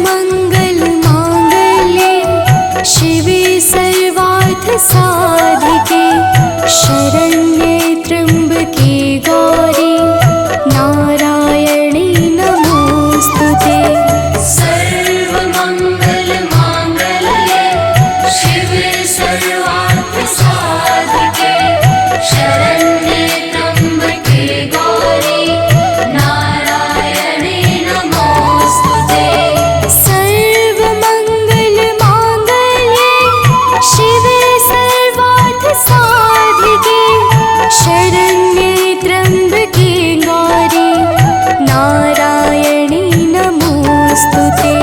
सर्वमंगल मांगल्ये शिवे सर्वार्थ साधिके शरण्ये त्र्यंबके गौरी नारायणी नमोस्तुते। सर्वमंगल मांगल्ये शिवे सर्वार्थ साधिके शरण्ये त्र्यंबके गौरी नारायणी नमोस्तुते। सर्वमंगल मांगल्ये शिवे सर्वार्थ साधिके शरण्ये त्र्यंबके गौरी नारायणी नमोस्तुते।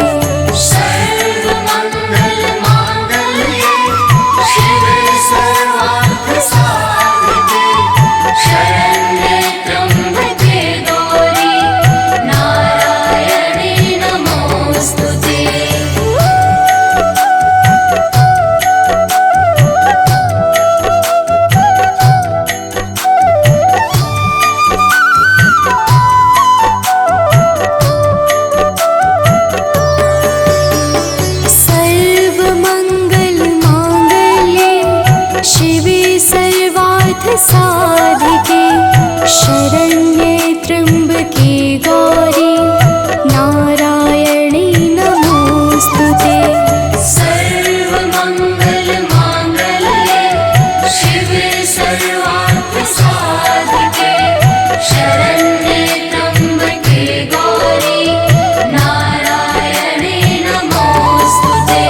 सर्वमंगल मांगल्ये शिवे सर्वार्थ साधिके शरण्ये त्र्यंबके गौरी नारायणी नमोस्तुते। सर्वमंगल मांगल्ये शिवे सर्वार्थ साधिके शरण्ये त्र्यंबके गौरी नारायणी नमोस्तुते। सर्वमंगल मांगल्ये शिवे सर्वार्थ साधिके शरण्ये त्र्यंबके गौरी नारायणी नमोस्तुते।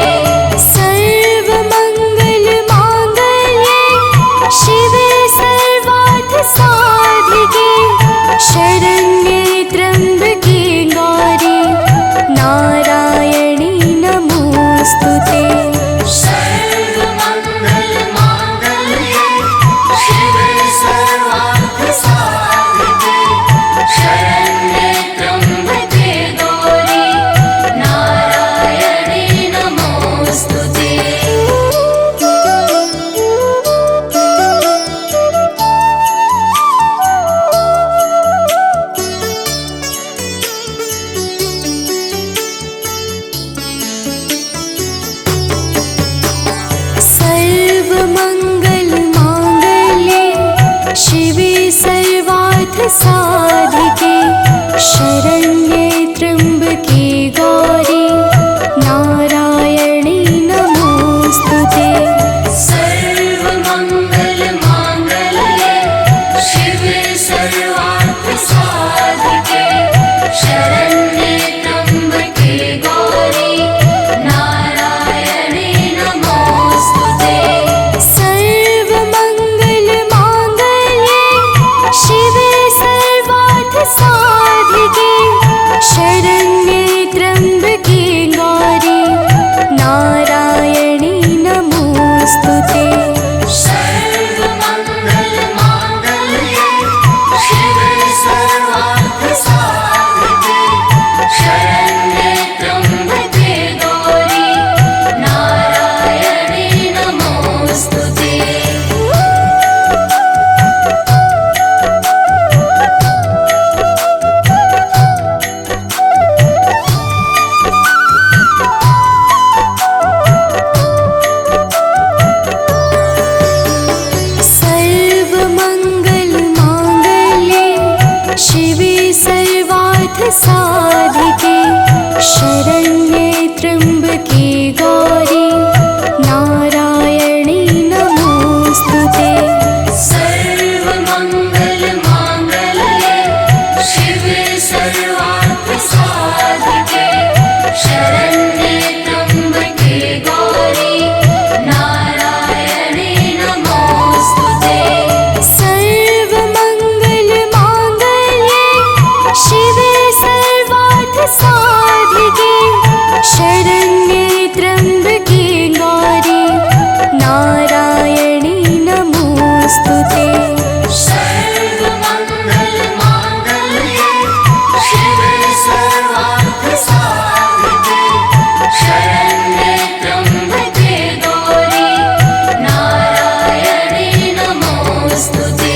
सर्वमंगल मांगल्ये शिवे सर्वार्थ साधिके शरण्ये त्र्यंबके गौरी नारायणी नमोस्तुते। सर्वमंगल मांगल्ये शिवे सर्वार्थ साधिके शरण्ये त्र्यंबके गौरी नारायणी नमोस्तुते। सर्वमंगल मांगल्ये शिवे सर्वार्थ साधिके शरण्ये त्र्यंबके गौरी नारायणी नमोस्तुते। सर्वमंगल मांगल्ये शिवे सर्वार्थ साधिके शरण्ये त्र्यंबके गौरी नारायणी नमोस्तुते। सर्वमंगल मांगल्ये शिवे सर्वार्थ साधिके शरण्ये त्र्यंबके गौरी नारायणी नमोस्तुते। सर्वमंगल मांगल्ये शिवे सर्वार्थ साधिके शरण्ये त्र्यंबके गौरी नारायणी नमोस्तुते। सर्वमंगल मांगल्ये शिवे सर्वार्थ साधिके शरण्ये त्र्यंबके गौरी नारायणी नमोस्तुते। सर्वमंगल मांगल्ये शिवे सर्वार्थ साधिके शरण्ये त्र्यंबके गौरी नारायणी नमोस्तुते। सर्वमंगल मांगल्ये शिवे सर्वार्थ साधिके शरण्ये त्र्यंबके गौरी नारायणी नमोस्तुते। सर्वमंगल मांगल्ये शिवे सर्वार्थ साधिके शरण्ये त्र्यंबके गौरी नारायणी नमोस्तुते।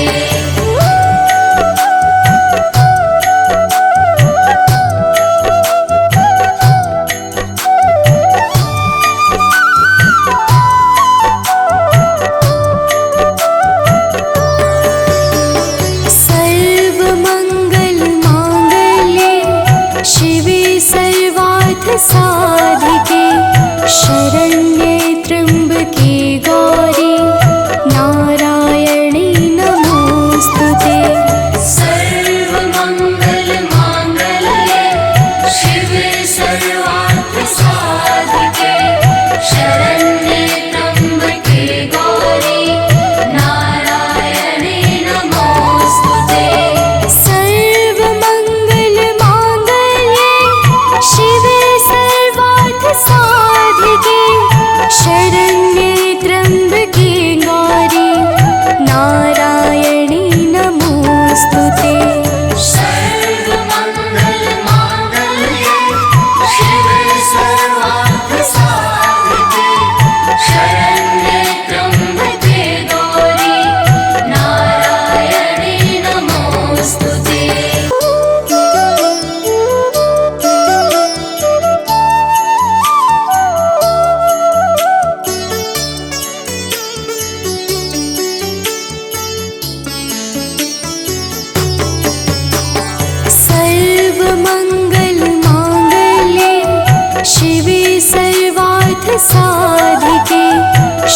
साधिके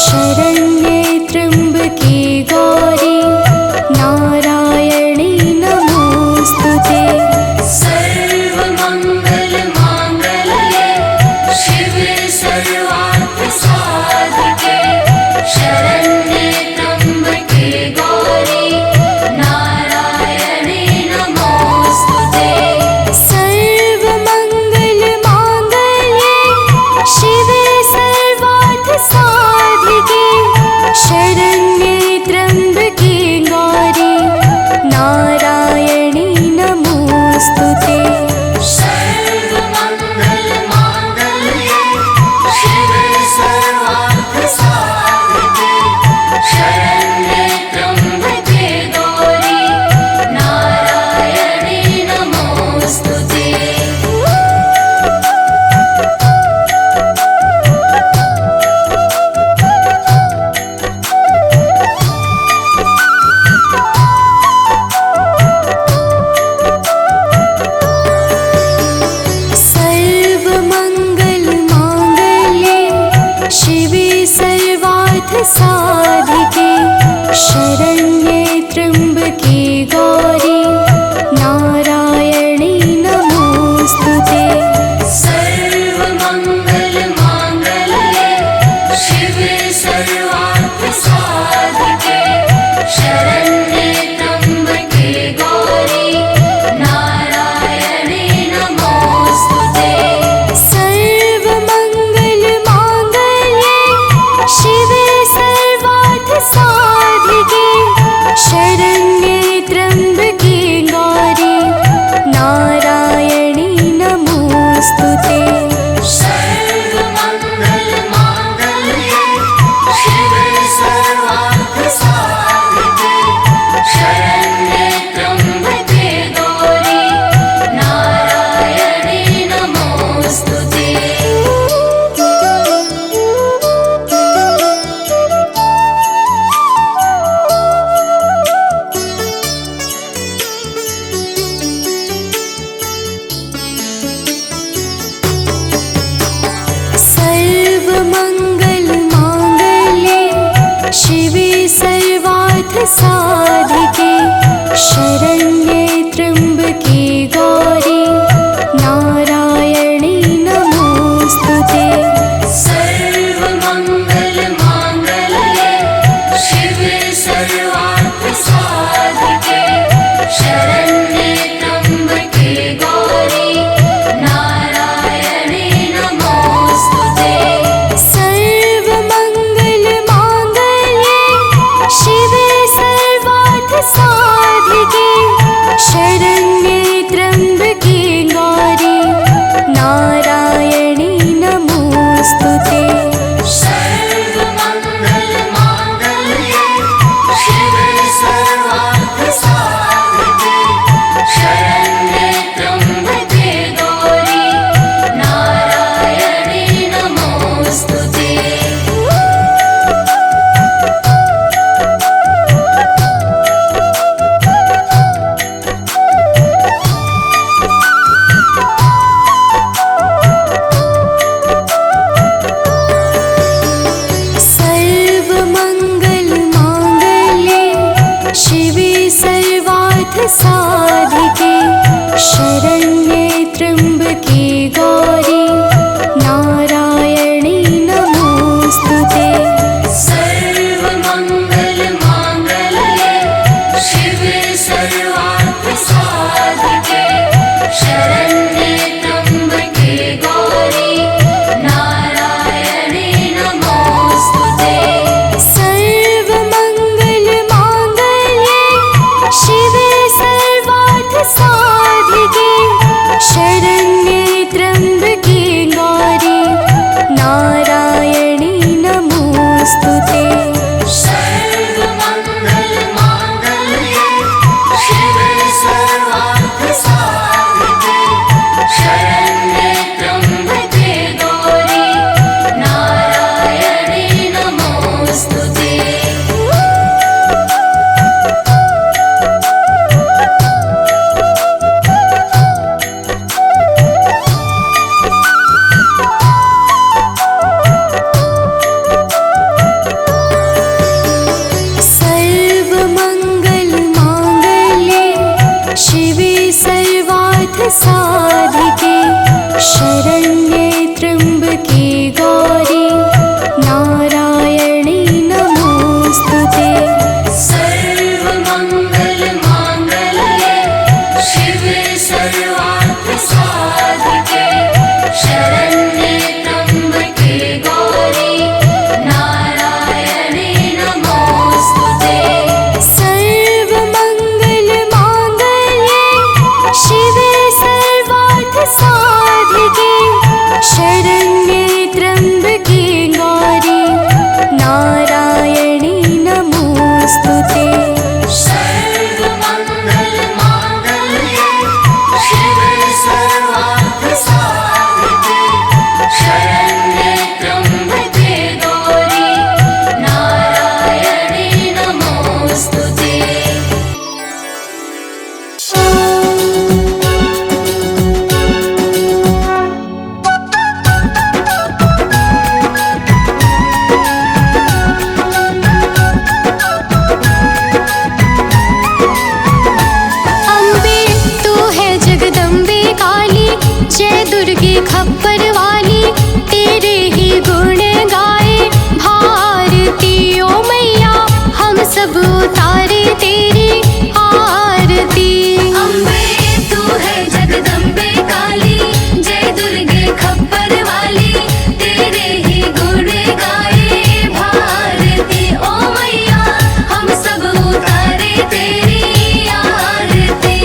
शरण्ये त्र्यम्बके गौरी नारायणी नमोऽस्तुते। सर्वमङ्गलमाङ्गल्ये शिवे सर्वार्थसाधिके शरण्ये त्र्यम्बके गौरी नारायणे नमोऽस्तुते। सर्वमङ्गलमाङ्गल्ये शिवे सर्वार्थसाधिके शरण्ये त्र्यम्बके गौरी नारायणी नमोऽस्तुते। सर्वमङ्गलमाङ्गल्ये शिवे सर्वार्थसाधिके शरण्ये त्र्यम्बके गौरी नारायणे नमोऽस्तुते। सर्वमङ्गलमाङ्गल्ये शिवे सर्वार्थसाधिके शरण्ये त्र्यम्बके गौरी नारायणी नमोऽस्तुते। सर्वमङ्गलमाङ्गल्ये शिवे सर्वार्थसाधिके शरण्ये त्र्यम्बके गौरी नारायणे नमोऽस्तुते। सर्वमङ्गलमाङ्गल्ये शिवे सर्वार्थसाधिके शरण्ये त्र्यम्बके गौरी नारायणी नमोऽस्तुते। सर्वमङ्गलमाङ्गल्ये शिवे सर्वार्थसाधिके शरण्ये त्र्यम्बके गौरी नारायणे नमोऽस्तुते। सर्वमङ्गलमाङ्गल्ये शिवे सर्वार्थसाधिके शरण्ये त्र्यम्बके गौरी नारायणी नमोऽस्तुते। सर्वमङ्गलमाङ्गल्ये शिवे सर्वार्थसाधिके शरण्ये त्र्यम्बके गौरी नारायणे नमोऽस्तुते। सर्वमङ्गलमाङ्गल्ये शिवे सर्वार्थसाधिके शरण्ये त्र्यम्बके साधिके शरण्ये त्र्यम्बके गौरी नारायणी नमोस्तुते। सर्वमङ्गलमाङ्गल्ये शिवे सर्वार्थसाधिके शरण्ये त्र्यम्बके गौरी नारायणी नमोस्तुते। सर्वमङ्गलमाङ्गल्ये शिवे सर्वार्थसाधिके शरण्ये त्र्यम्बके गौरी नारायणी नमोस्तुते। सर्वमङ्गलमाङ्गल्ये शिवे सर्वार्थसाधिके शरण्ये त्र्यम्बके गौरी नारायणी नमोस्तुते। अम्बे तू है जगदम्बे काली, जय दुर्गे खप्पर वाली, तेरे ही गुण गाए भारती ओ मैया, हम सब उतारे तेरी आरती। अम्बे तू है जगदम्बे काली, जय दुर्गे खप्पर वाली, तेरे ही गुण गाए भारती ओ मैया, हम सब उतारे तेरी आरती।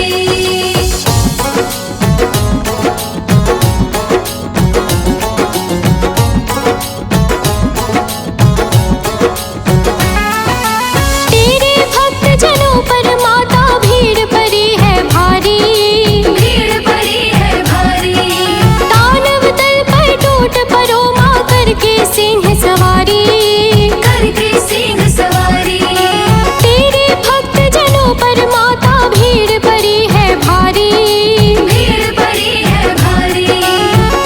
तेरे भक्त जनों पर माता भीड़ पड़ी है भारी, भीड़ पड़ी है भारी, दानव दल पर टूट पड़ो माँ करके सिंह सवारी। करके सिंह सवारी। तेरे भक्त जनों पर माता भीड़ पड़ी है भारी, भीड़ पड़ी है भारी,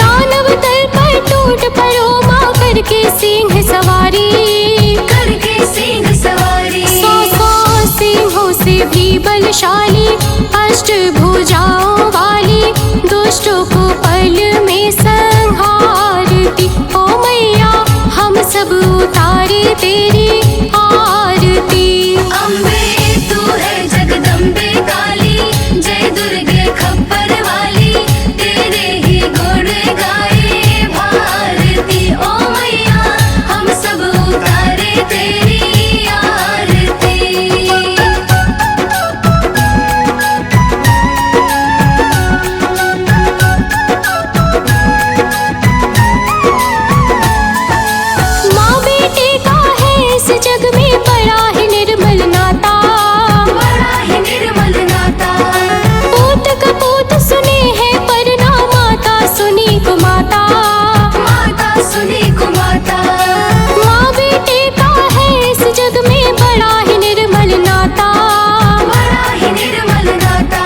दानव दल पर टूट पड़ो माँ करके सिंह सवारी। करके सिंह सवारी। सौ सौ सिंहों से भी बलशाली, अष्ट भुजाओं वाली, दुष्टों को पल में संहारती ओ मैया, हम सब उतारे तेरी आरती। अम्बे तू है जगदम्बे काली, जय दुर्गे खप्पर वाली, तेरे ही गुण गाए भारती ओ मैया, हम सब उतारे तेरी आरती। माँ बेटे का है इस जग में बड़ा ही निर्मल नाता, बड़ा ही निर्मल नाता, पूत कपूत सुने हैं पर ना माता सुनी को माता। माता सुनी को माता। माँ बेटे का है इस जग में बड़ा ही निर्मल नाता, बड़ा ही निर्मल नाता,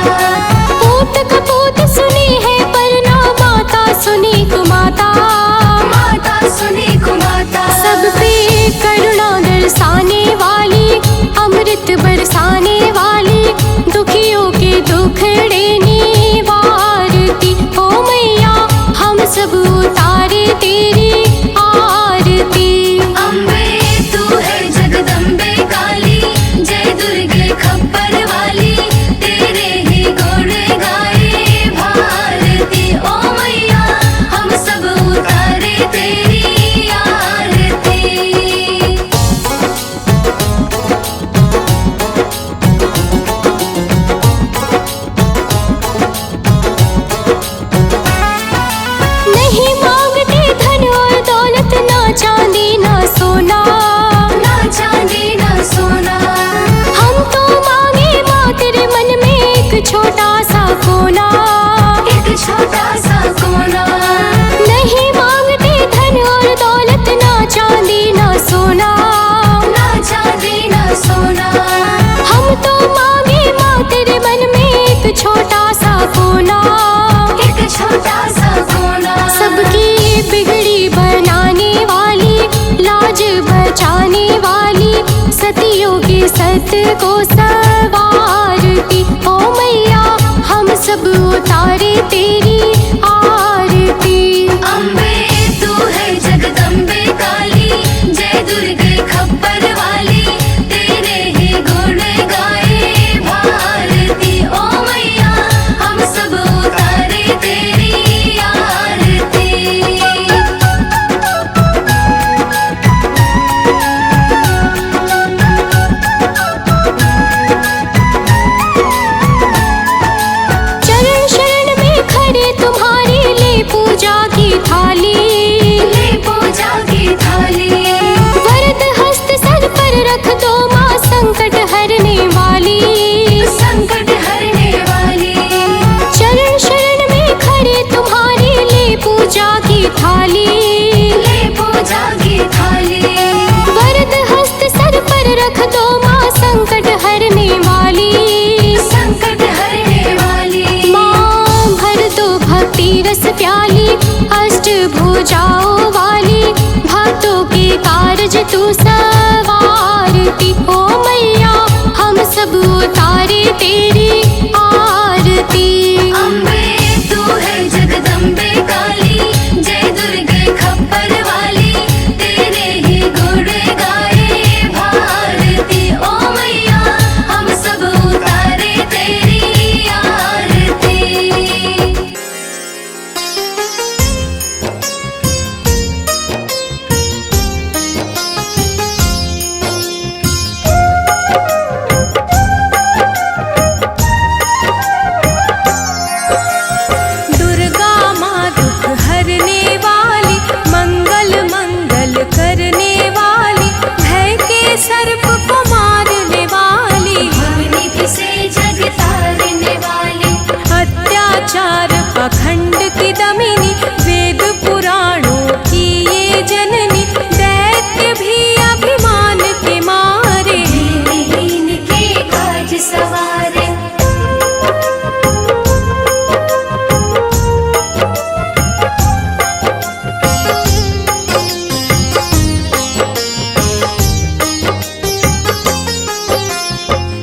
पूत कपूत सुनी है पर ना माता सुनी को माता। माता सुनी को माता। सब पे करुणा दर्शाने वाली, अमृत बरसाने वाली, दुखियों के दुखड़े निवारती ओ मैया, हम सब उतारे तेरी आरती। अम्बे तू है जगदम्बे काली, जय दुर्गे खप्पर वाली, तेरे ही गुण गाए भारती ओ मैया, हम सब उतारे तेरी आरती। नहीं मांगते धन और दौलत, ना चांदी ना सोना, ना चांदी ना सोना, हम तो मांगे माँ तेरे मन में एक छोटा सा कोना। एक छोटा सा कोना। नहीं मांगते धन और दौलत, ना चांदी ना सोना, ना चांदी ना सोना, हम तो मांगे माँ तेरे मन में एक छोटा सा कोना। एक छोटा सा कोना। सबकी बिगड़ी बनाने वाली, लाज बचाने वाली, सतियों के सत को सवारती ओ मैया, हम सब उतारे तेरी रस प्याली, अष्टभुजाओं वाली, भक्तों के कारज तू सवारती। ओ मैया हम सब उतारे तेरी आरती। अम्बे तू है जगदम्बे काली, जय दुर्गे खप्पर वाली, तेरे ही गुण गाए भारती। ओ मैया हम सब उतारे तेरी आरती। दुर्गा माँ दुख हरने वाली, मंगल मंगल करने वाली, भय के सर्प को मारने वाली, भवनिधि से जग तारने वाली, अत्याचार पाखंड की दमिनी, वेद पुराणों की ये जननी, दैत्य भी अभिमान के मारे, दीनहीन के काज सवारे।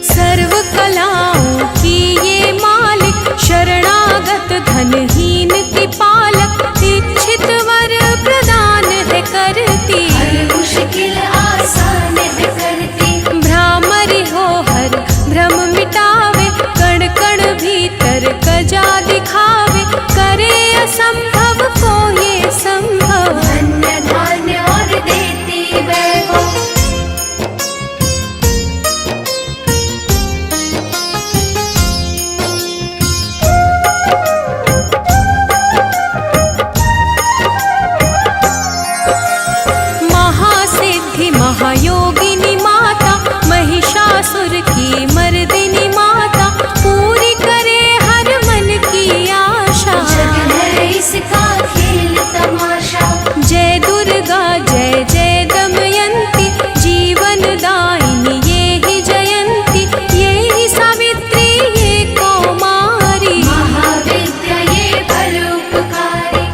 सर्व कलाओं की ये मालिक, शरणागत धनहीन की पालक, इच्छित वर प्रदान है करती, हर मुश्किल आसान है करती। भ्रामरी हो हर भ्रम मिटावे, कण कण भीतर कजा दिखावे, करे असंभव को ये संभव, धन्य धान्य और देती वैभव। महासिद्धि महायोगिनी माता, महिषासुर की मर्दिनी माता, पूरी करे हर मन की आशा। जग है इसका खेल तमाशा, जय दुर्गा जय जय दमयंती, जीवन दायिनी ये ही जयंती, ये ही सावित्री ये कौमारी, महाविद्या ये परोपकारी।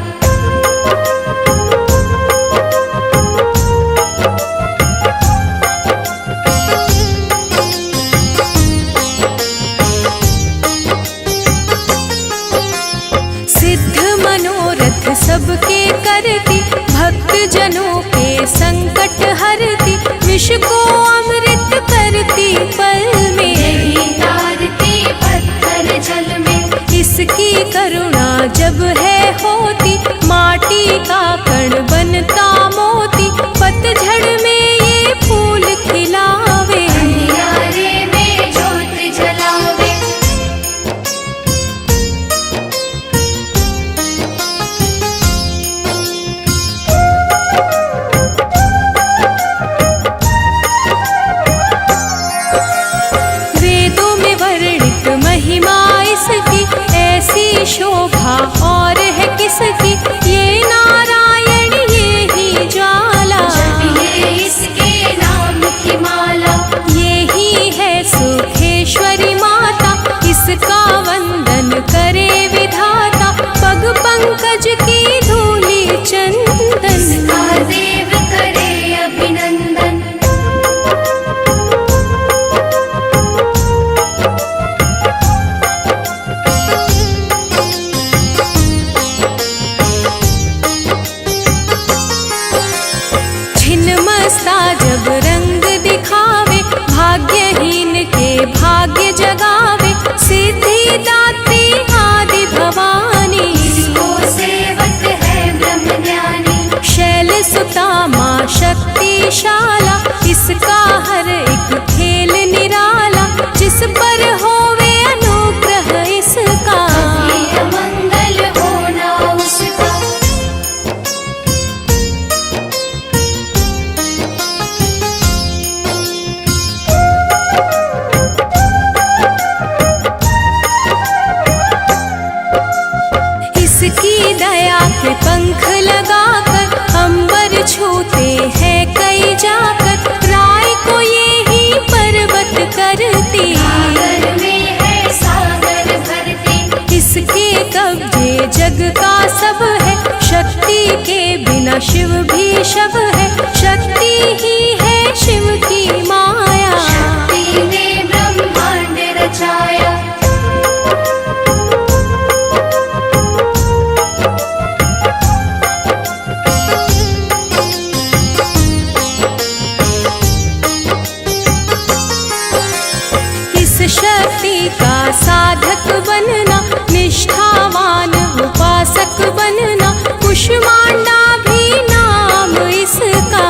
सिद्ध मनोरथ सबके करती, भक्त जनों के संकट हरती, विष को अमृत करती पल में, यही तारती पत्थर जल में। इसकी करुणा जब है होती, माटी का कण बनता मोती, पतझड़ में ये फूल खिलावे, अंधियारे में ज्योत जलावे। वेदों में वर्णित महिमा इसकी, ऐसी शोभा और है किसकी, ये नारायण ये ही ज्वाला, जपिए इसके नाम की माला। ये ही है सुखेश्वरी माता, इसका वंदन करे विधाता, पग पंकज की धूली चंदन, इसका देव करे अभिनंदन। छिन्नमस्ता जब रंग दिखावे, भाग्यहीन के भाग्य जगावे, सिद्धि दात्री आदि भवानी, इसको सेवक है ब्रह्म ज्ञानी। शैल सुता माँ शक्तिशाला, इसका हर एक खेल निराला, जिस पर होवे अनुग्रह इसका, ये मंगल होना उसका। इसकी दया के पंख लगाकर, अंबर छूते हैं कई जाकर, राय को ये ही पर्वत करती, सागर में है सागर भरती। इसके कब्जे जग का शिव भी शव है, शक्ति ही है शिव की माया। शक्ति ने ब्रह्मांड रचाया। शक्ति का साधक बनना, निष्ठावान उपासक बनना, कुष्मांडा भी नाम इसका।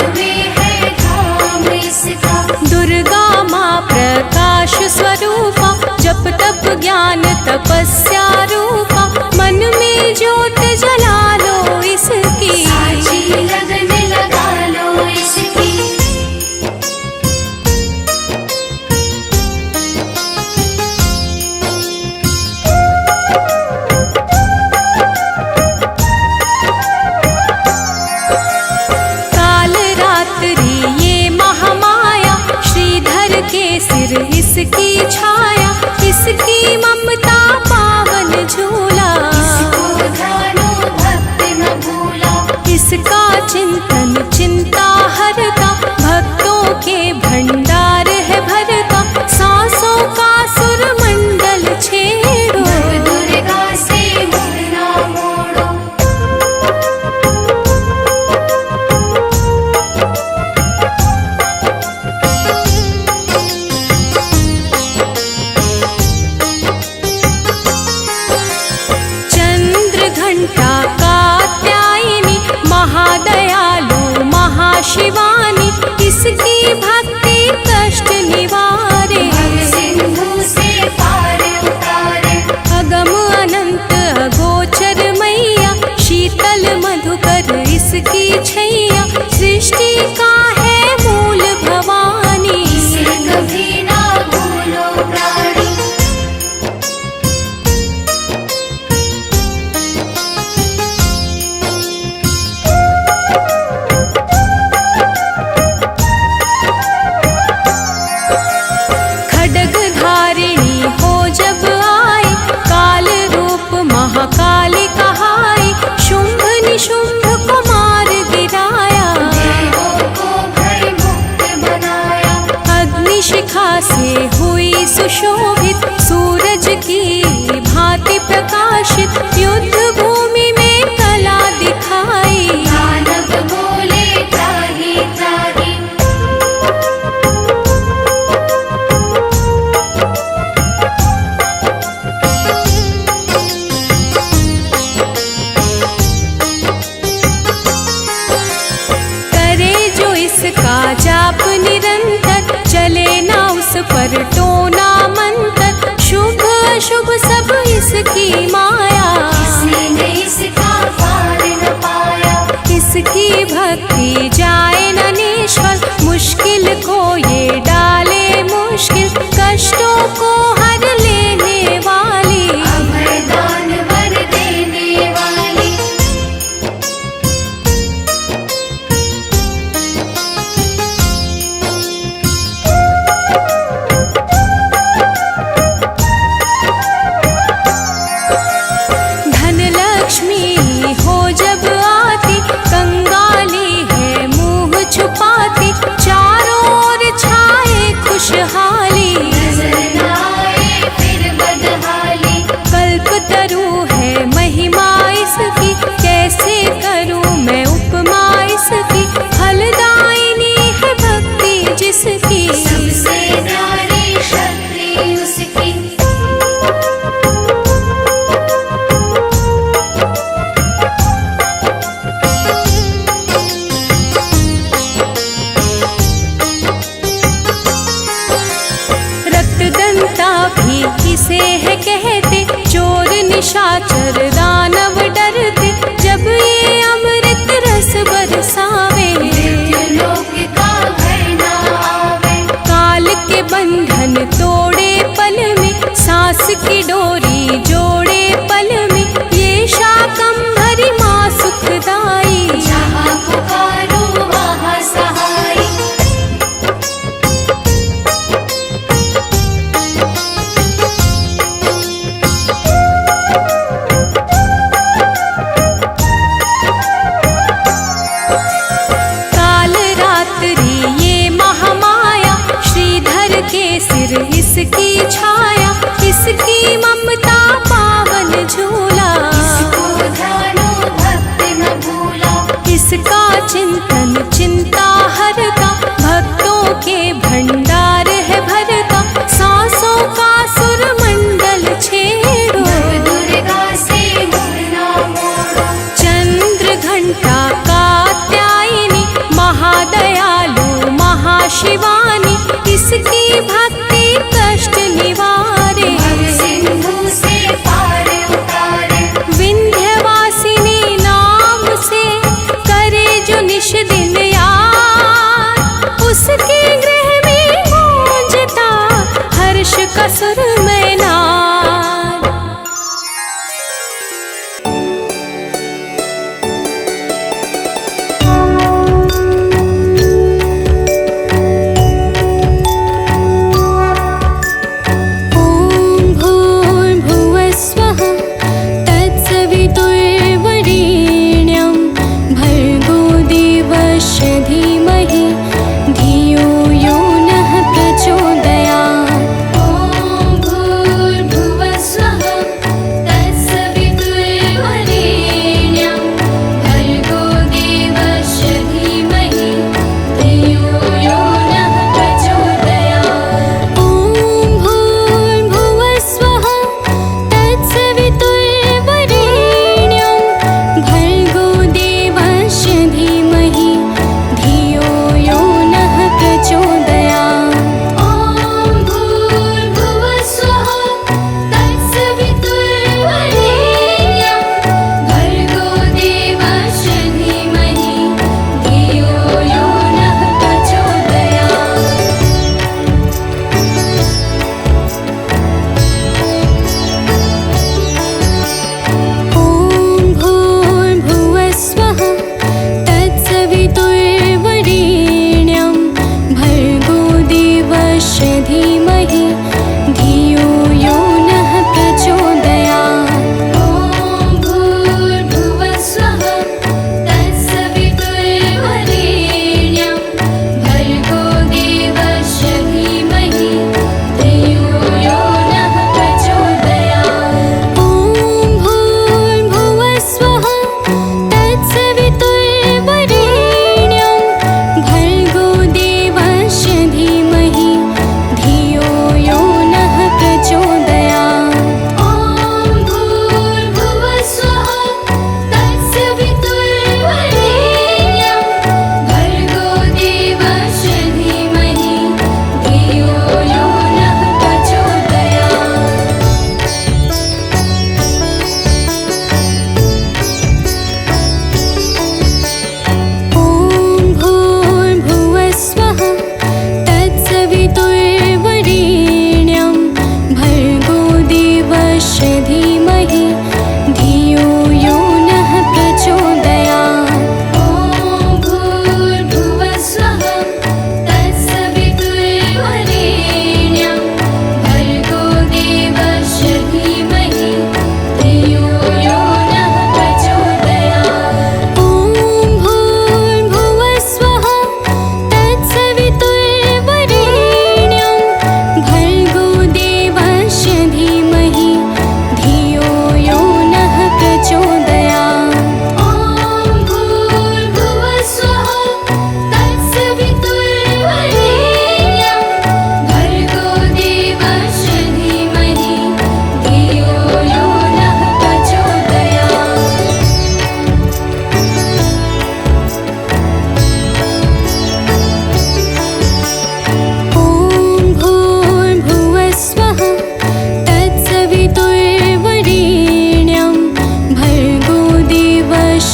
में है धाम इसका। दुर्गा माँ प्रकाश स्वरूपा, जप तप ज्ञान तपस्या रूपा, मन में ज्योत जला लो इसकी। साची लगन लगा लो इसकी। सिर इसकी छाया, इसकी ममता पावन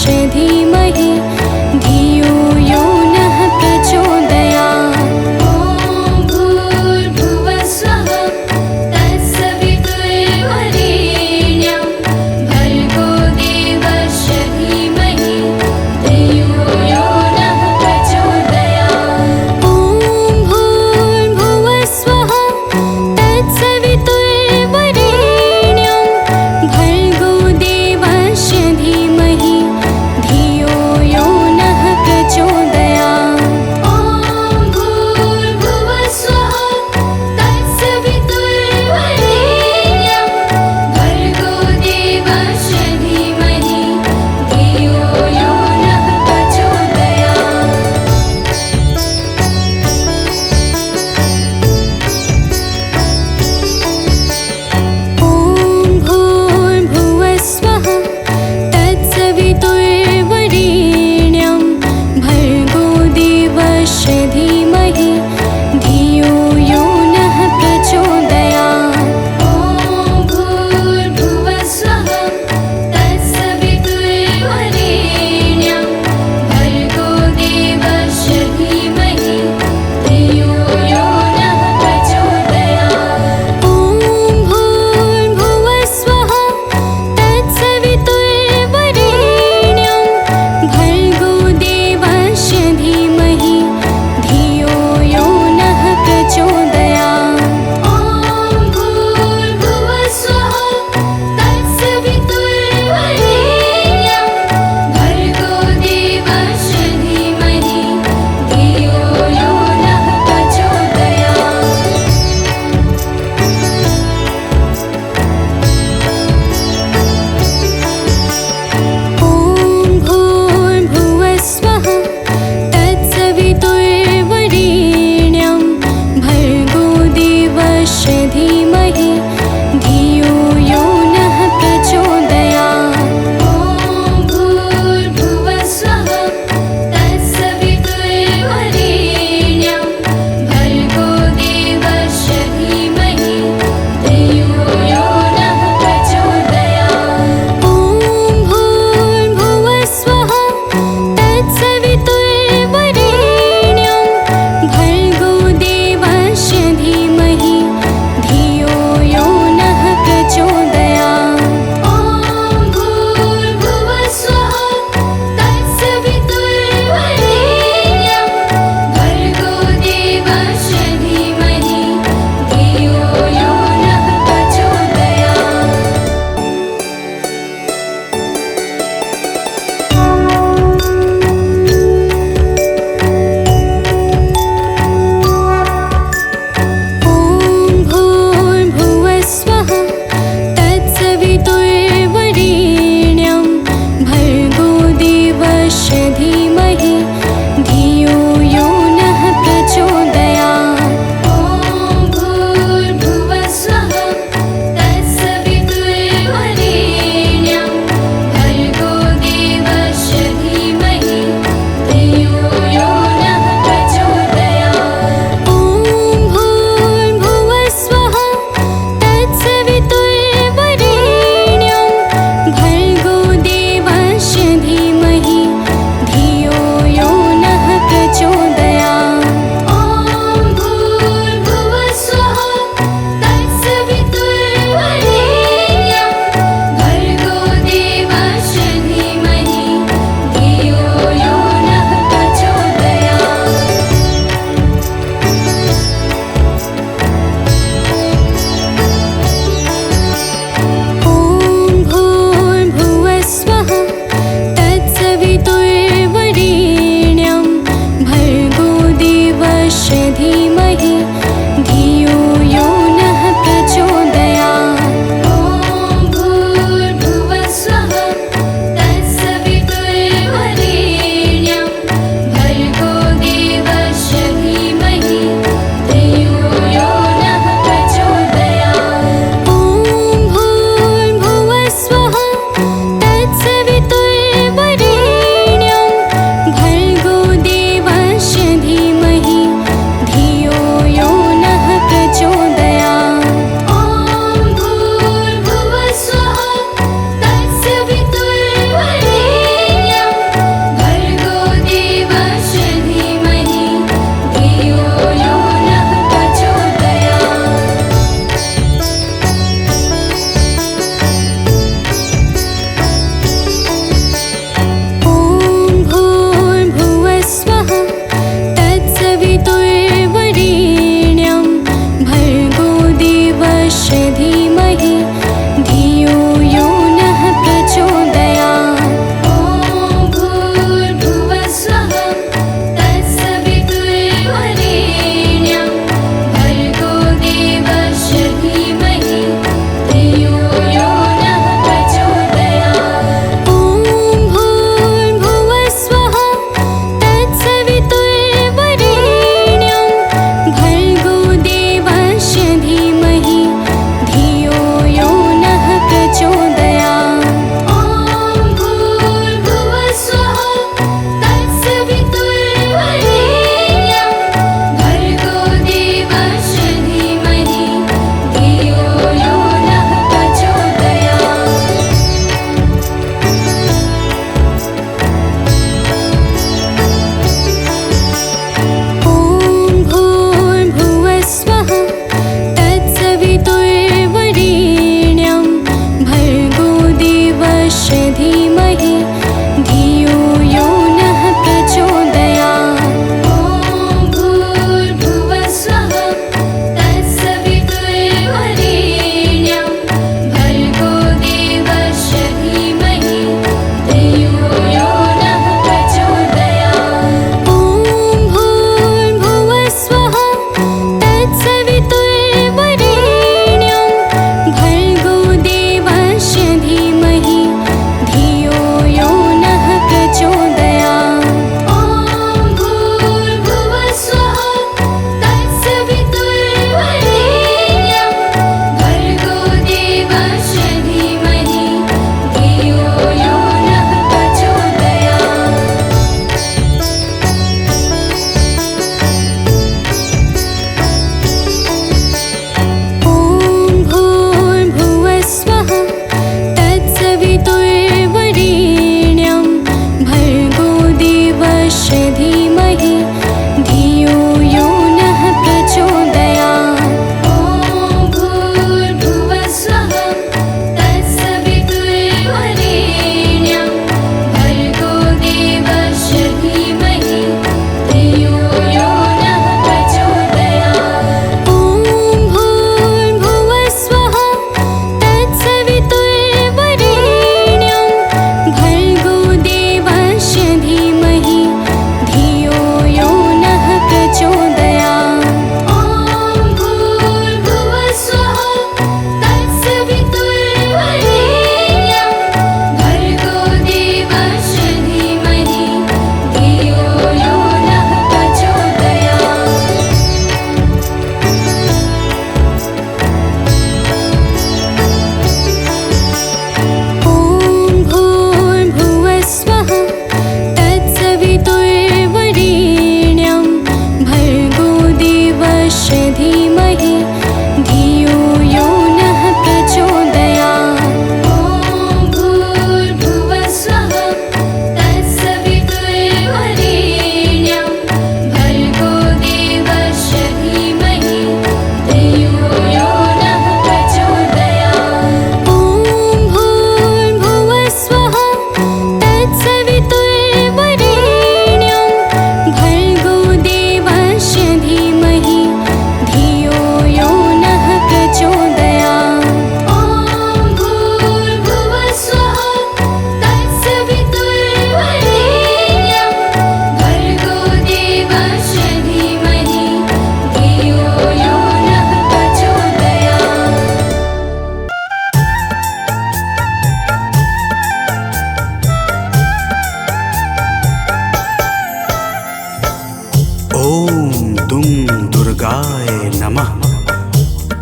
देवस्य धीमहि धियो यो नः प्रचोदयात्। ॐ भूर्भुवः स्वः तत्सवितुर्वरेण्यं भर्गो देवस्य धीमहि धियो यो नः प्रचोदयात्। ॐ भूर्भुवः स्वः तत्सवितुर्वरेण्यं भर्गो देवस्य धीमहि धियो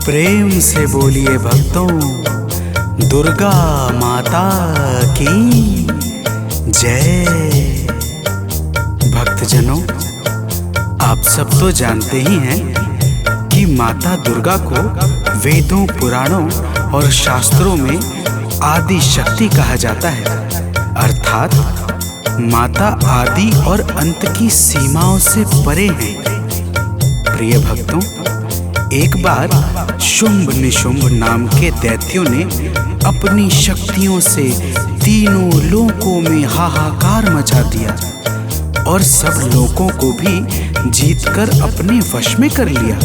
प्रेम से बोलिए भक्तों, दुर्गा माता की जय। भक्तजनों, आप सब तो जानते ही हैं कि माता दुर्गा को वेदों, पुराणों और शास्त्रों में आदि शक्ति कहा जाता है, अर्थात माता आदि और अंत की सीमाओं से परे हैं। प्रिय भक्तों, एक बार शुंभ निशुंभ नाम के दैत्यों ने अपनी शक्तियों से तीनों लोकों में हाहाकार मचा दिया और सब लोगों को भी जीतकर अपने वश में कर लिया।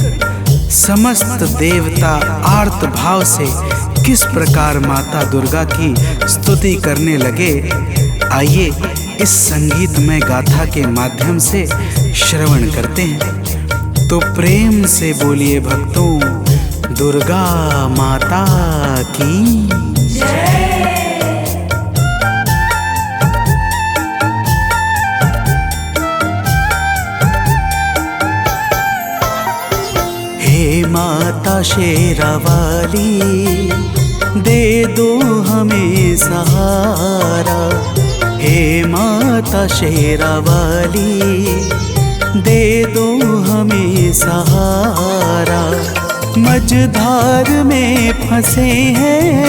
समस्त देवता आर्त भाव से किस प्रकार माता दुर्गा की स्तुति करने लगे, आइए इस संगीतमय गाथा के माध्यम से श्रवण करते हैं। तो प्रेम से बोलिए भक्तों, दुर्गा माता की जय। हे माता शेरावाली, दे दो हमें सहारा। हे माता शेरावाली, दे दो हमें सहारा। मझधार में फंसे हैं,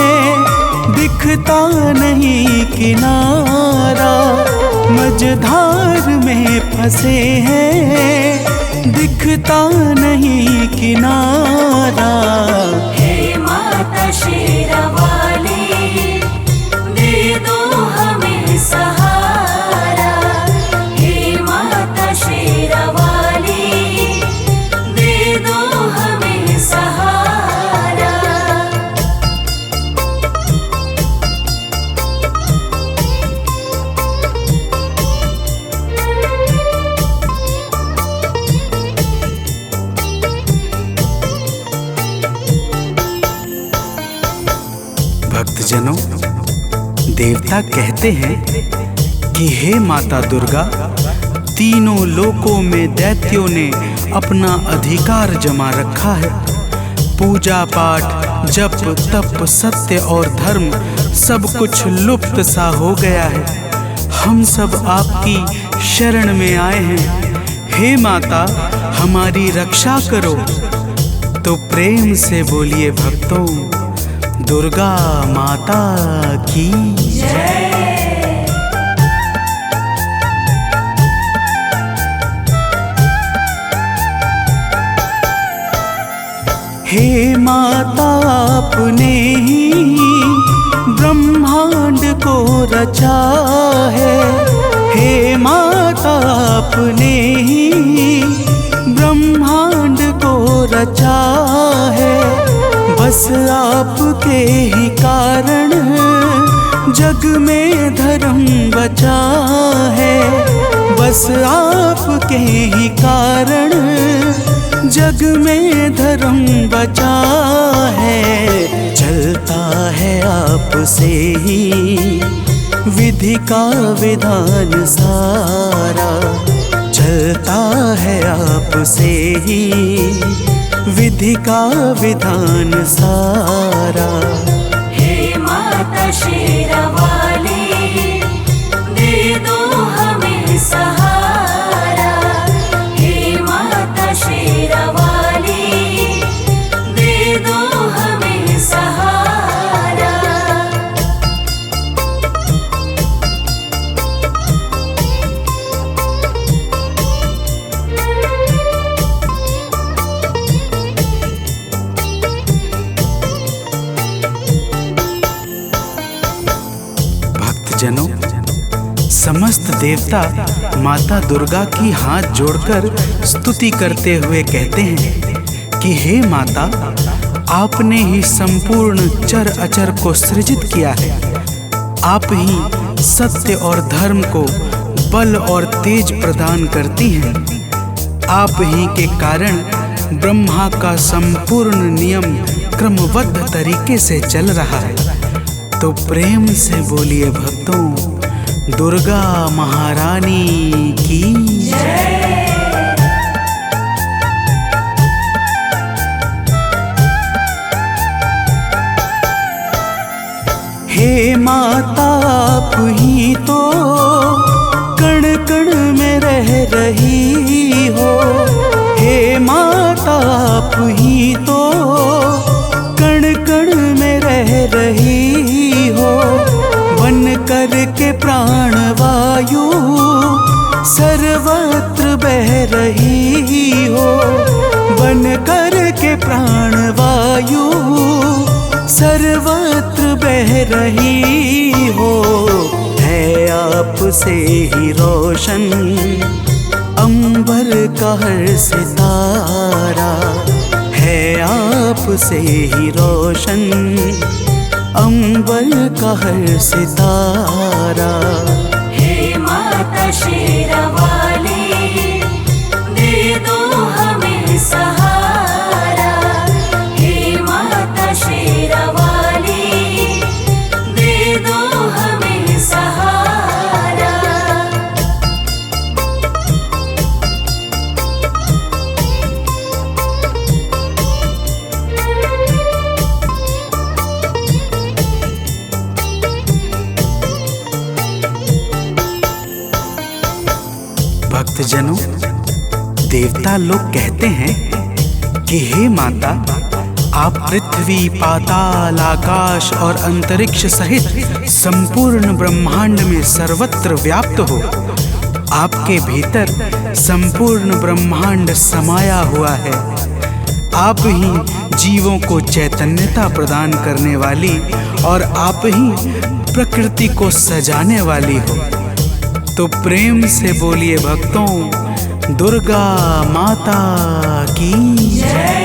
दिखता नहीं किनारा। मझधार में फंसे हैं, दिखता नहीं किनारा। हे माता शेरावाली, दे दो हमें सहारा। हे माता शेरावाली, दे दो हमें सहारा। भक्तजनों, देवता कहते हैं कि हे माता दुर्गा, तीनों लोकों में दैत्यों ने अपना अधिकार जमा रखा है। पूजा पाठ, जप तप, सत्य और धर्म सब कुछ लुप्त सा हो गया है। हम सब आपकी शरण में आए हैं। हे माता, हमारी रक्षा करो। तो प्रेम से बोलिए भक्तों, दुर्गा माता की जय। हे माता, आपने ही ब्रह्मांड को रचा है। हे माता, आपने ही ब्रह्मांड को रचा है। बस आपके ही कारण जग में धर्म बचा है। बस आपके ही कारण जग में धर्म बचा है। चलता है आपसे ही विधि का विधान सारा। चलता है आपसे ही विधि का विधान सारा। हे माता शेरावाली, दे दो हमें सहारा। हे माता शेरावाली, दे दो हमें सहारा। भक्तजनों, समस्त देवता माता दुर्गा की हाथ जोड़कर स्तुति करते हुए कहते हैं कि हे माता, आपने ही संपूर्ण चर अचर को सृजित किया है। आप ही सत्य और धर्म को बल और तेज प्रदान करती हैं। आप ही के कारण ब्रह्मा का संपूर्ण नियम क्रमबद्ध तरीके से चल रहा है। तो प्रेम से बोलिए भक्तों, दुर्गा महारानी की जय। हे माता आप ही तो कण कण में रह रही हो। हे माता आप ही तो कण कण में रह रही हो। बन कर के प्राण वायु सर्वत्र बह रही हो। बन कर के प्राण वायु सर्वत्र बह रही हो। है आपसे ही रोशन अंबर का हर सितारा। है आपसे ही रोशन अंबर का हर सितारा। हे माता शेरावाली, दे दो हमें सहारा। हे माता शेरावाली, दे दो हमें सहारा। भक्तजनों, देवता लोग कहते हैं कि हे माता, आप पृथ्वी, पाताल, आकाश और अंतरिक्ष सहित संपूर्ण ब्रह्मांड में सर्वत्र व्याप्त हो। आपके भीतर संपूर्ण ब्रह्मांड समाया हुआ है। आप ही जीवों को चैतन्यता प्रदान करने वाली और आप ही प्रकृति को सजाने वाली हो। तो प्रेम से बोलिए भक्तों, दुर्गा माता की जय।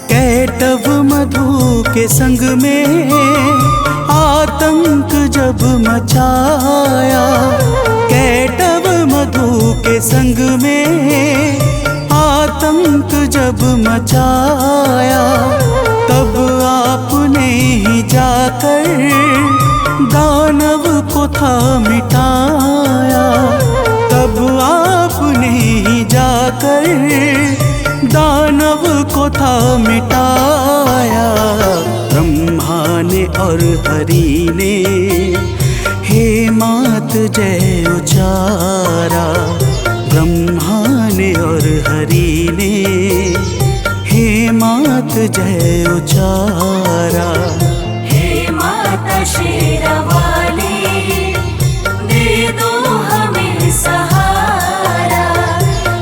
कैटव मधु के संग में आतंक जब मचाया। कैटव मधु के संग में आतंक जब मचाया। तब आपने ही जाकर दानव को था मिटाया। तब आपने ही जाकर दानव को था मिटाया। ब्रह्मा ने और हरि ने हे मात जय उचारा। ब्रह्मा ने और हरि ने हे मात जय उचारा। हे माता शेरावाली, दे दो हमें सहारा।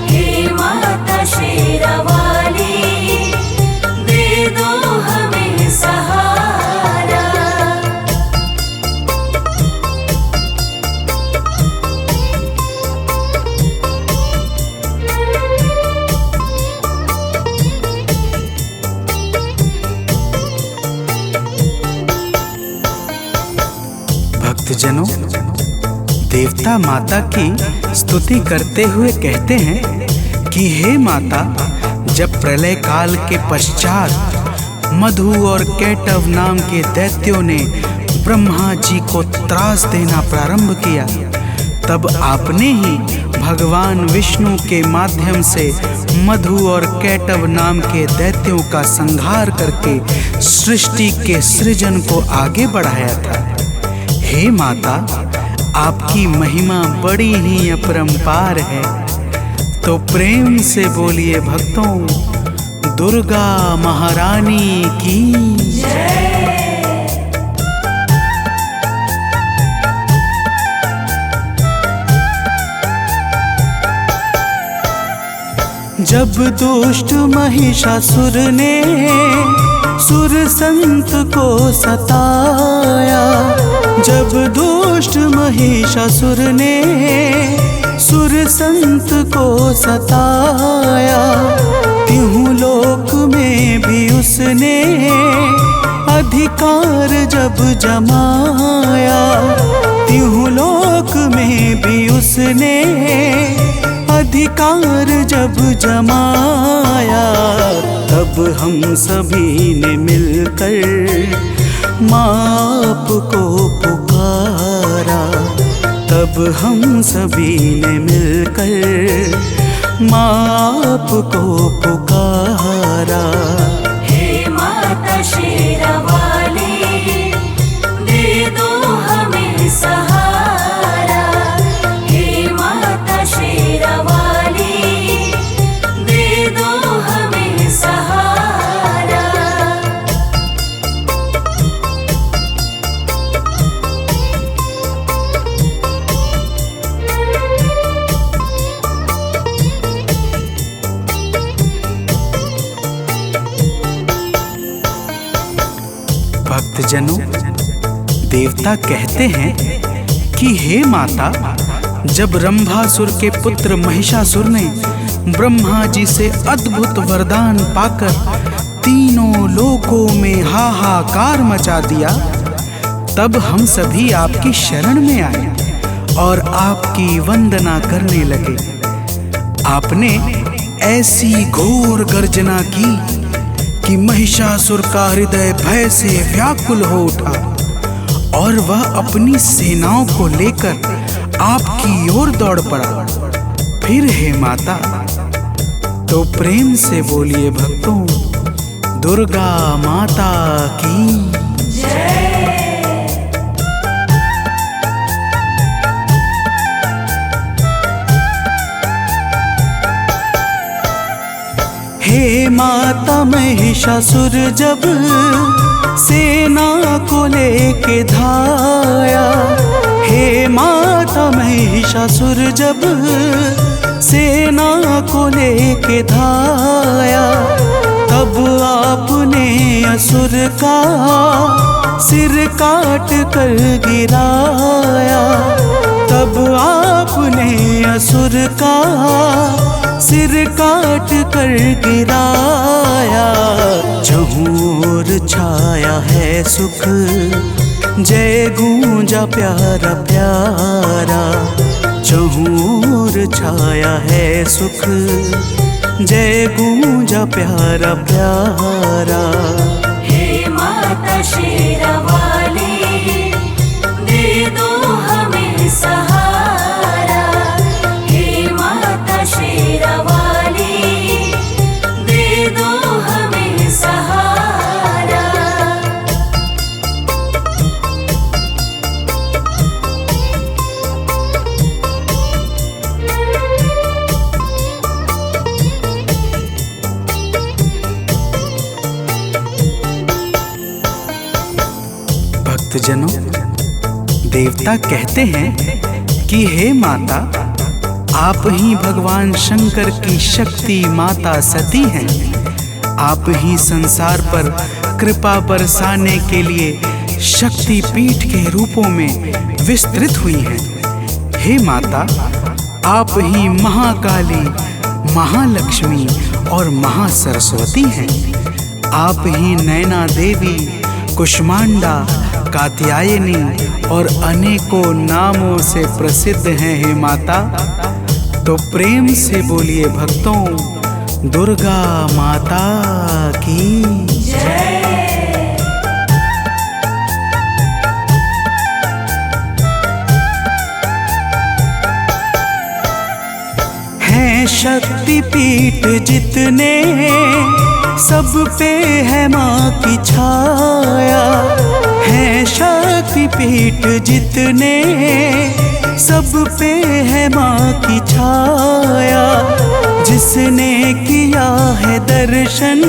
हे माता शेरावाली, दे दो हमें सहारा। भक्तजनों, देवता माता की स्तुति करते हुए कहते हैं कि हे माता, जब प्रलय काल के पश्चात मधु और कैटव नाम के दैत्यों ने ब्रह्मा जी को त्रास देना प्रारंभ किया, तब आपने ही भगवान विष्णु के माध्यम से मधु और कैटव नाम के दैत्यों का संहार करके सृष्टि के सृजन को आगे बढ़ाया था। हे माता, आपकी महिमा बड़ी ही अपरंपार है। तो प्रेम से बोलिए भक्तों, दुर्गा महारानी की जय। जब दुष्ट महिषासुर ने सुर संत को सताया। जब दुष्ट महिषासुर ने सुर संत को सताया। त्यों लोक में भी उसने अधिकार जब जमाया। त्यों लोक में भी उसने अधिकार जब जमाया। तब हम सभी ने मिलकर माँ को पुकारा। तब हम सभी ने मिलकर माँ आपको पुकारा। हे माता शेरावाली, दे दो हमें सहारा। हे माता शेरावाली, दे दो हमें सहारा। भक्तजनों, देवता कहते हैं कि हे माता, जब रंभासुर के पुत्र महिषासुर ने ब्रह्मा जी से अद्भुत वरदान पाकर तीनों लोकों में हाहाकार मचा दिया, तब हम सभी आपकी शरण में आए और आपकी वंदना करने लगे। आपने ऐसी घोर गर्जना की कि महिषासुर का हृदय भय से व्याकुल हो उठा और वह अपनी सेनाओं को लेकर आपकी ओर दौड़ पड़ा। फिर हे माता, तो प्रेम से बोलिए भक्तों, दुर्गा माता की हे माता, महिषासुर जब सेना को लेके धाया। हे माता, महिषासुर जब सेना को लेके धाया, तब आपने असुर का सिर काट कर गिराया। तब आपने असुर का सिर काट कर गिराया। चहुर छाया है सुख, जय गूंजा प्यारा प्यारा। चहुर छाया है सुख, जय गूंजा प्यारा प्यारा। हे माता शेरावाली, दे दो हमें सहारा। हे माता शेरावाली, दे दो हमें सहारा। भक्तजनों, देवता कहते हैं कि हे माता, आप ही भगवान शंकर की शक्ति माता सती हैं। आप ही संसार पर कृपा बरसाने के लिए शक्ति पीठ के रूपों में विस्तृत हुई हैं। हे माता, आप ही महाकाली, महालक्ष्मी और महासरस्वती हैं। आप ही नैना देवी, कुष्मांडा, कात्यायनी और अनेकों नामों से प्रसिद्ध हैं। हे माता, तो प्रेम से बोलिए भक्तों, दुर्गा माता की हैं शक्ति पीठ जितने, सब पे है माँ की छाया। हैं शक्ति पीठ जितने, सब पे है माँ की छाया। जिसने किया है दर्शन,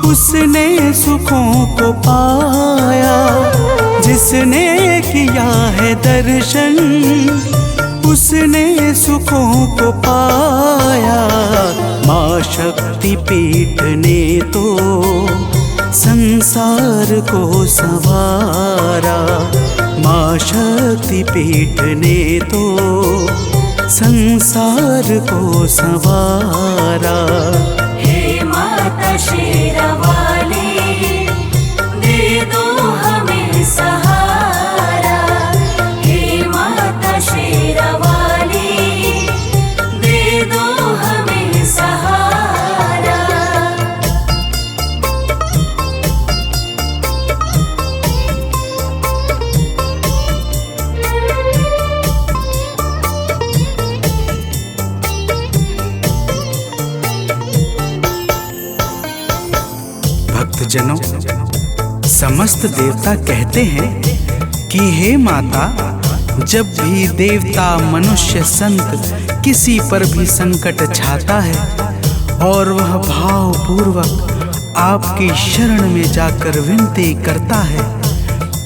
उसने सुखों को पाया। जिसने किया है दर्शन, उसने सुखों को पाया। माँ शक्ति पीठ ने तो संसार को संवारा। माँ शक्ति पीठ ने तो संसार को संवारा। हे माता शेरावाली, दे दो हमें सहारा। हे माता शेरावाली, दे दो हमें सहारा। भक्तजनों, समस्त देवता कहते हैं कि हे माता, जब भी देवता, मनुष्य, संत किसी पर भी संकट छाता है और वह भावपूर्वक आपकी शरण में जाकर विनती करता है,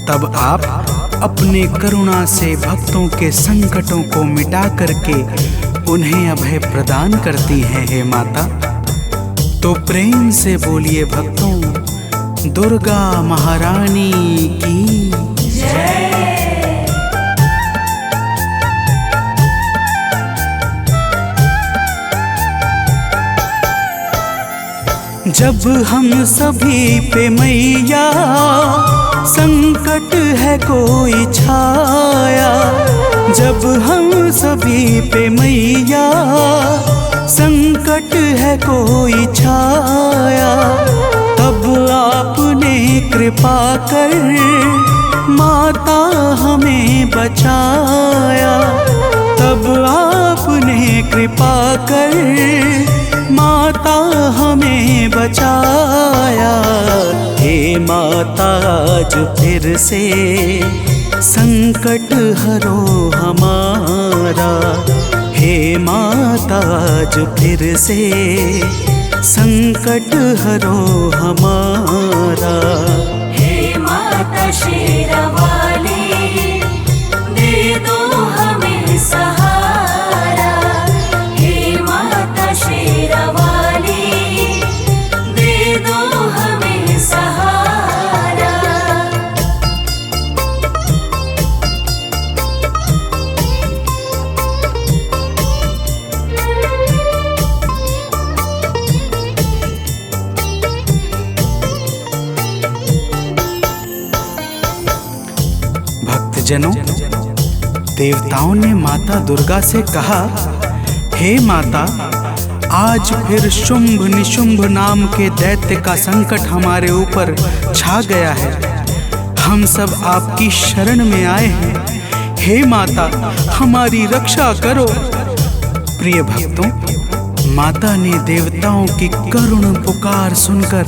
तब आप अपने करुणा से भक्तों के संकटों को मिटा करके उन्हें अभय प्रदान करती हैं हे माता। तो प्रेम से बोलिए भक्तों, दुर्गा महारानी की जय। जब हम सभी पे मैया संकट है कोई छाया, जब हम सभी पे मैया संकट है कोई छाया, तब आपने कृपा कर माता हमें बचाया, तब आपने कृपा कर माता हमें बचाया। हे माता, आज फिर से संकट हरो हमारा, हे माता, आज फिर से संकट हरो हमारा। हे माता शेरावाली, दे दो हमें सहारा। हे माता शेरावाली, दे दो हमें सहारा। भक्तजनों, देवताओं ने माता दुर्गा से कहा, हे माता, आज फिर शुंभ निशुंभ नाम के दैत्य का संकट हमारे ऊपर छा गया है। हम सब आपकी शरण में आए हैं। हे माता, हमारी रक्षा करो। प्रिय भक्तों, माता ने देवताओं की करुण पुकार सुनकर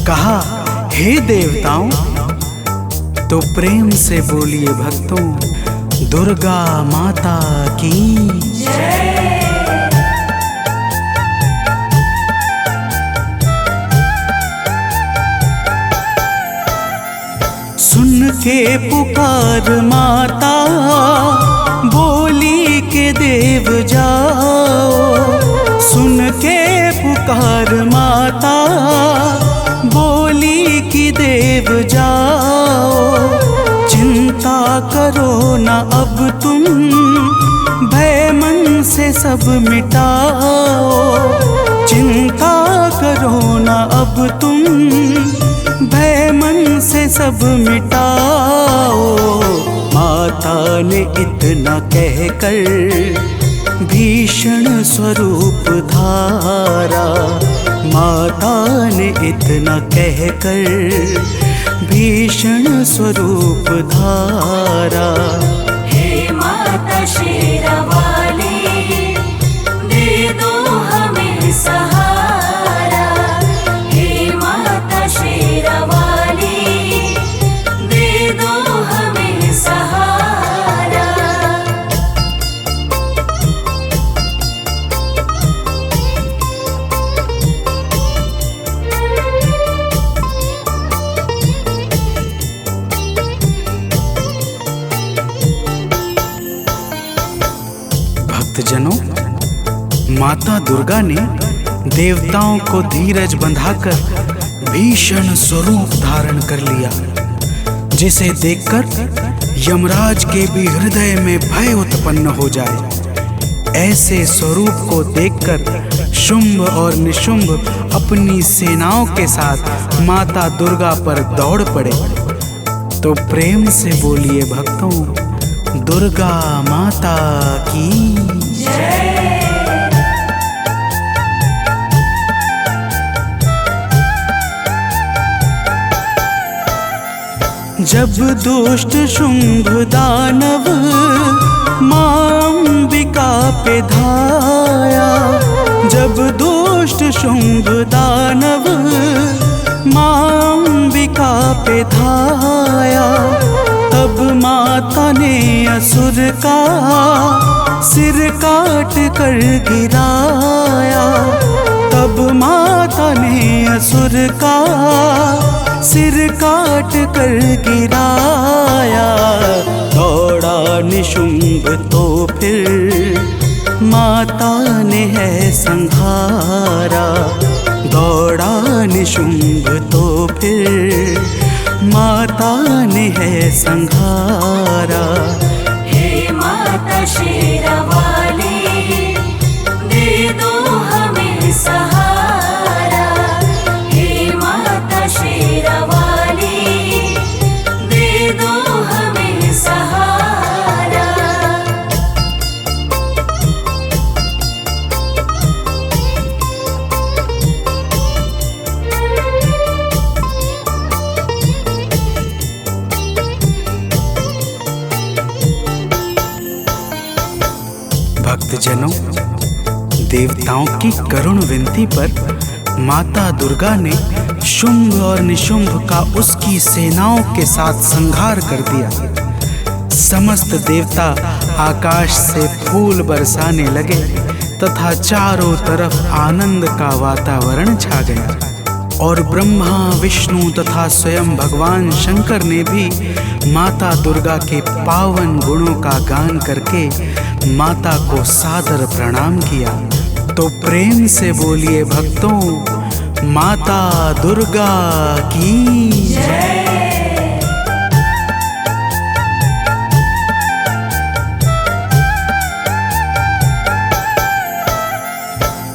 कहा, हे देवताओं, तो प्रेम से बोलिए भक्तों, दुर्गा माता की जय। सुन के पुकार माता, बोली के देव जाओ। सुन के पुकार माता, बोली की देव जाओ। चिंता करो न अब तुम, भय मन से सब मिटाओ। चिंता करो न अब तुम, भय मन से सब मिटाओ। माता ने इतना कहकर भीषण स्वरूप धारा, माता ने इतना कहकर भीषण स्वरूप धारा। हे माता शेरावाली, दे दो हमें सहारा। हे माता शेरावाली, दे दो हमें सहारा। भक्तजनों, माता दुर्गा ने देवताओं को धीरज बंधाकर भीषण स्वरूप धारण कर लिया, जिसे देखकर यमराज के भी हृदय में भय उत्पन्न हो जाए। ऐसे स्वरूप को देखकर शुंभ और निशुंभ अपनी सेनाओं के साथ माता दुर्गा पर दौड़ पड़े। तो प्रेम से बोलिए भक्तों, दुर्गा माता की जय। जब दुष्ट शुंभ दानव मां अंबिका पे धाया, जब दुष्ट शुंभ दानव मां विधाया, तब माता ने असुर का सिर काट कर गिराया। तब माता ने असुर का सिर काट कर गिराया। दौड़ा निशुंभ तो फिर माता ने है संहारा। दौड़ा निशुंभ तो फिर माता ने है संहारा। हे माता शेरावाली, दे दो हमें सहारा। हे माता शेरावाली, दे दो हमें सहारा। भक्तजनों, देवताओं की करुण विनती पर माता दुर्गा ने शुंभ और निशुंभ का उसकी सेनाओं के साथ संहार कर दिया। समस्त देवता आकाश से फूल बरसाने लगे तथा चारों तरफ आनंद का वातावरण छा गया। और ब्रह्मा, विष्णु तथा स्वयं भगवान शंकर ने भी माता दुर्गा के पावन गुणों का गान करके माता को सादर प्रणाम किया। तो प्रेम से बोलिए भक्तों, माता दुर्गा की जय।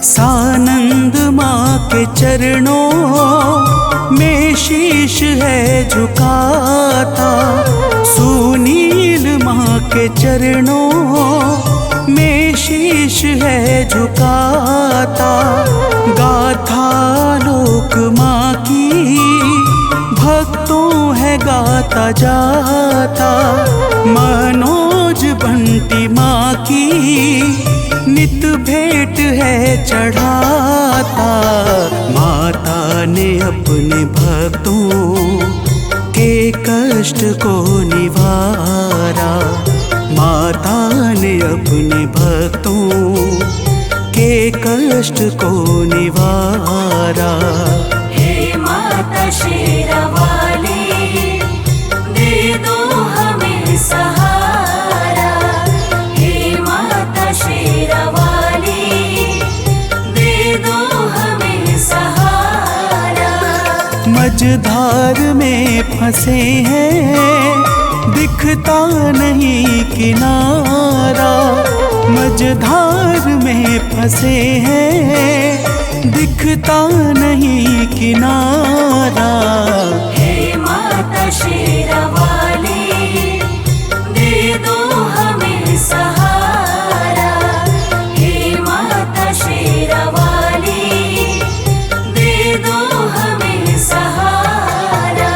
सानंद माँ के चरणों में शीश है झुकाता। सुनील माँ के चरणों में शीश है झुकाता। गाथा लोक माँ की भक्तों है गाता जाता। मनोज बंटी माँ की नित भेंट है चढ़ाता। माता ने अपने भक्तों के कष्ट को निवारा। माता ने अपने भक्तों के कष्ट को निवारा। हे माता शेरावाली, दे दो हमें सहारा। हे माता शेरावाली, दे दो हमें सहारा। मझधार में फंसे हैं, दिखता नहीं किनारा। मझधार में फंसे हैं, दिखता नहीं किनारा। हे माता शेरावाली, दे दो हमें सहारा। हे माता शेरावाली, दे दो हमें सहारा।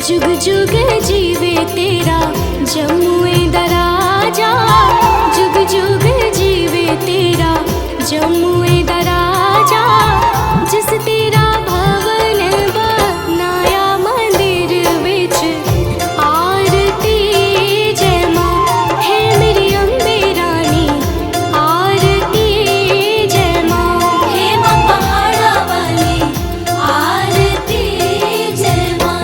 जुग जुग जीवे तेरा जमुए दराजा, जुग जुग जीवे तेरा जमुए दराजा। जिस तेरा भवन बनाया मंदिर बिच आरती जय माँ, है मेरी अम्बे रानी आरती जय माँ, हे माँ पहाड़ा वाली आरती जय माँ।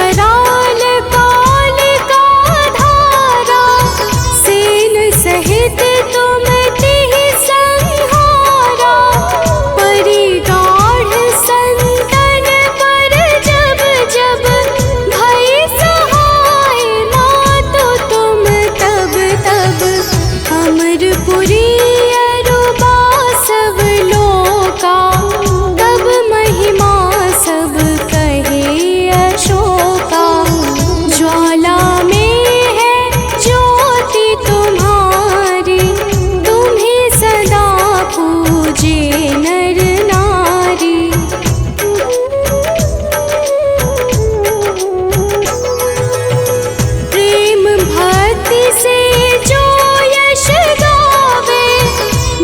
कराल काल का धारा, सेन सहित तुम तिहि संहारा। परि गाढ़ संतन पर जब जब भई सहाय, मातो तुम तब तब अमरपुरी अरुबा सब लोका। तब महिमा सब कहे अशोका, ज्वाला में है ज्योति तुम्हारी, तुम्हें सदा पूजे नर नारी। प्रेम भक्ति से जो यश गावे,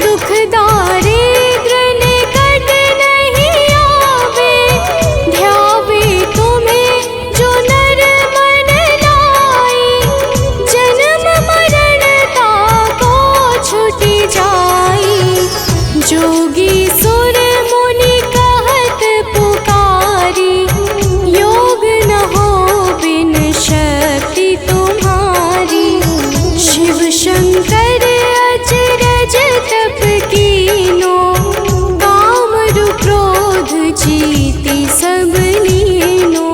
दुख दारिद्र निकट नहीं आवे। ध्यावे तुम्हें जो नर मन लाई, जन्म मरण ताको छुटि जाई। जोगी सुर मुनि कहत पुकारी, योग न हो बिन शक्ति तुम्हारी। शिव शंकर अचरज तप कीनो, काम क्रोध जीति सब लीनो।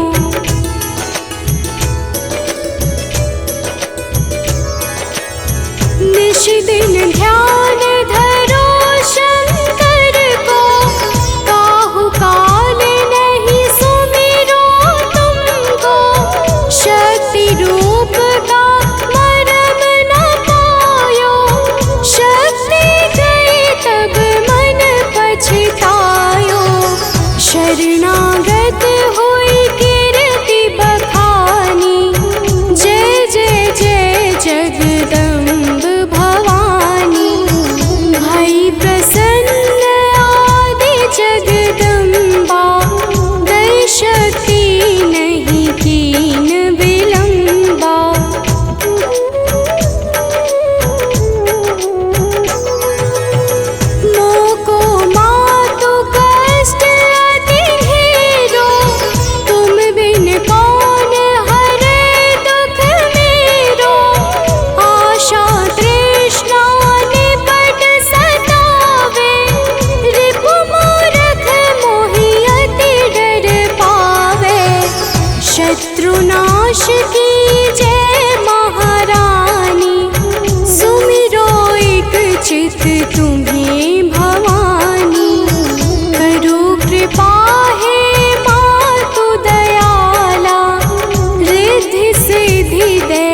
निश दिन ध्यान धरो शंकर को, काहु काल नहीं सुमिरो तुमको। शक्ति रूप का मरम न पायो, शक्ति गई तब मन पछतायो। शरणागत हुई कीर्ति बखानी, जय जय जय जगदम्ब भवानी। भई प्रसन्न आदि जगदम्बा, दई शक्ति नहीं कीन विलंबा। मोको मातु कष्ट अति ढेरो, तुम बिन कौन हरे दुख मेरो। आशा तृष्णा निपट सतावे, रिपु मूरख मोहि अति डर पावे। शत्रुनाश की जय महारानी, सुमिरो एक चित तुम्हें भवानी। करो कृपा हे मातु दयाला, रिद्धि सिद्धि दे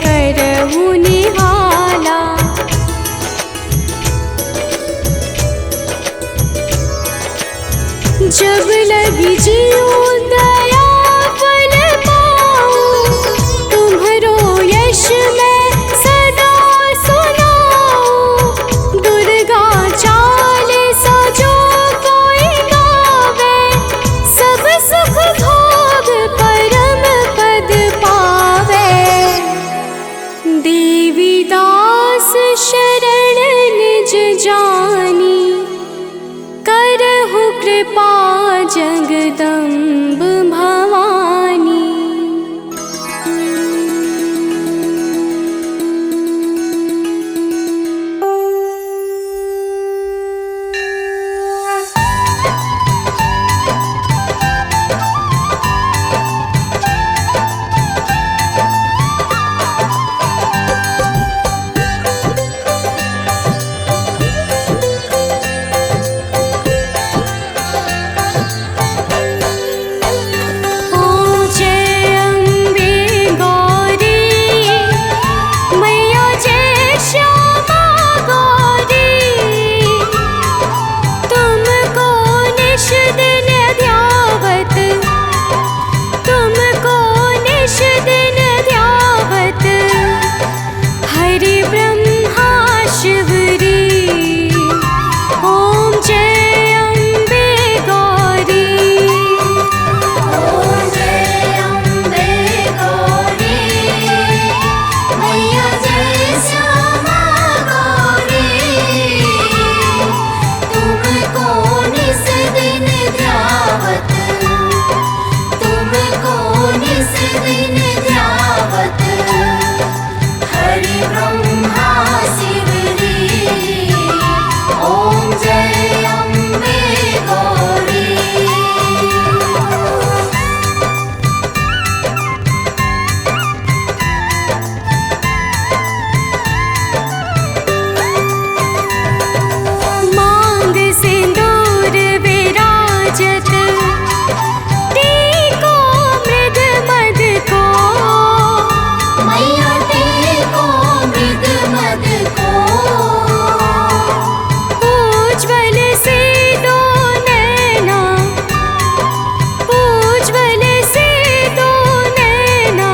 करहु निहाला। जब लगी जीव दया फल पाऊं, तुम्हरो यश मैं सदा सुनाऊं। दुर्गा चालीसा जो कोई गावे, सब सुख भोग परम पद पावे। देवी दास शरण निज जानी, करहु कृपा जगदम्ब भवानी। विन्ध्यावत हरि ब्रह्मा शिवरी ॐ जय अम्बे गौरी। मांग सिंदूर विराजत टीको मृद मद को मैया टेको मृद मद को उज्ज्वल से दो नैना उज्ज्वल से दो नैना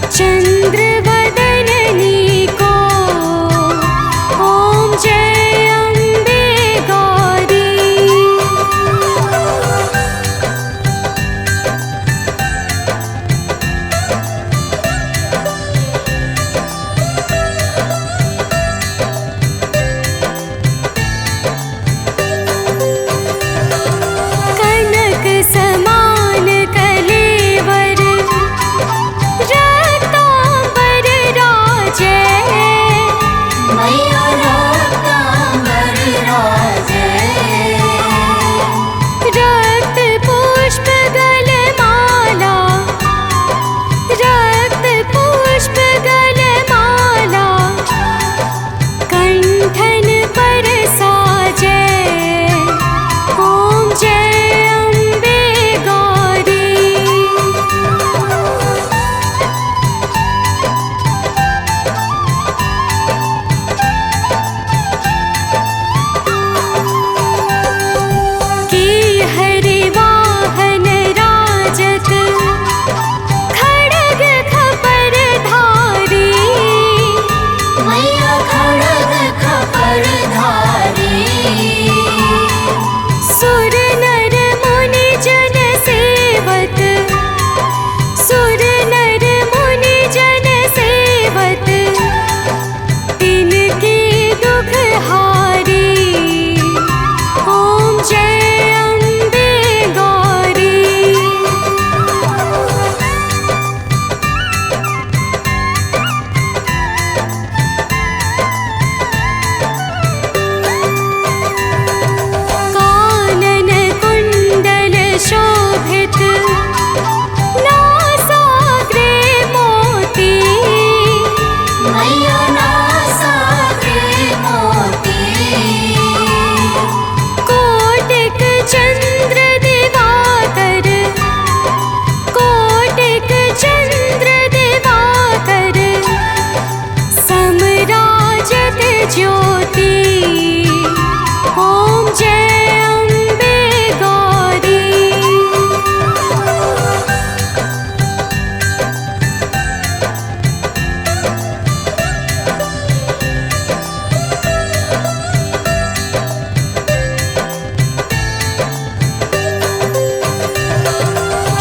चंद्र वदननी को ओम जय अम्बे गौरी। कनक समान कलेवर रत्नांबर राजे मैया रत्नांबर राजे रक्त पुष्प गलमाला रक्त पुष्प गलमाला कंठन पर साजे ओम जय अम्बे गौरी। की हरि वाहन राजत खड्ग खपर धारी मैया खड्ग खपर धारी सुर नर मुनि जन सेवत सुर नर मुनि जन सेवत तिनके दुख हारी ओम जय अम्बे गौरी। कानन कुंडल शोभित नासाग्रे मोती मैया नासाग्रे मोती कोटिक चंद्र दिवाकर कोटिक चंद्र दिवाकर समराजत ज्योति ओम जय अम्बे गौरी।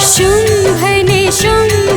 शुंभ निशुंभ